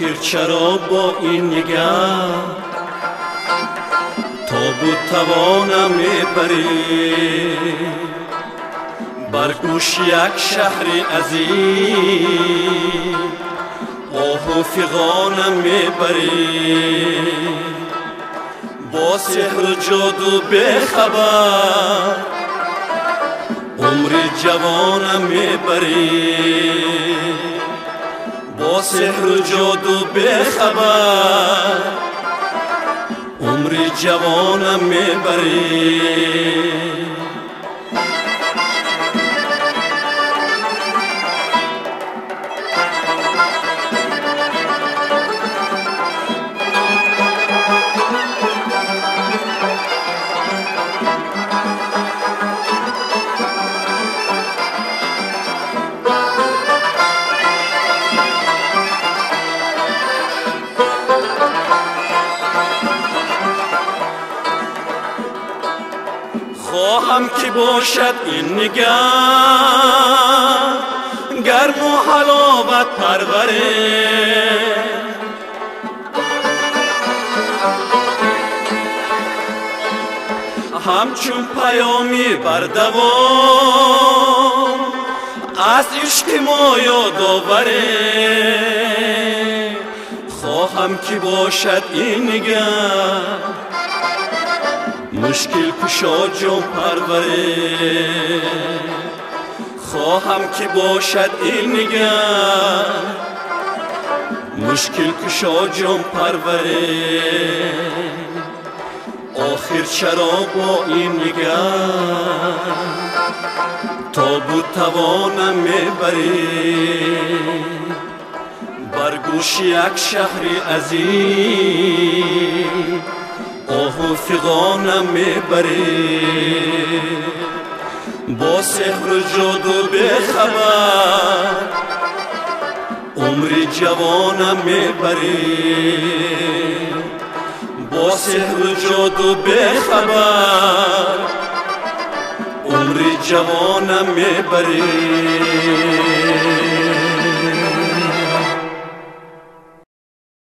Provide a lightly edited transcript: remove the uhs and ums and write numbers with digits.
آخر چرا با این نگاه تابوت توانم میبری؟ بر گوش یک شهر عظیم آه و فغانم میبری؟ با سحر و جادو بخبر عمر جوانم میبری؟ با سحر و جادو بخبر عمر جوانم میبری؟ خواهم که باشد این نگاه گرم و حلاوت پروره، همچون پیامی بردوام از عشق ما یادآوره. خواهم که باشد این نگاه مشکل کشا جان پروره. خواهم که باشد این نگاه مشکل کشا جان پروره. آخر چرا با این نگاه تابوت توانم میبری؟ بر گوش یک شهر عظیم آه و فغانم میبری؟ با سحر و جادو بخبر عمر جوانم میبری؟ با سحر و جادو بخبر عمر جوانم میبری؟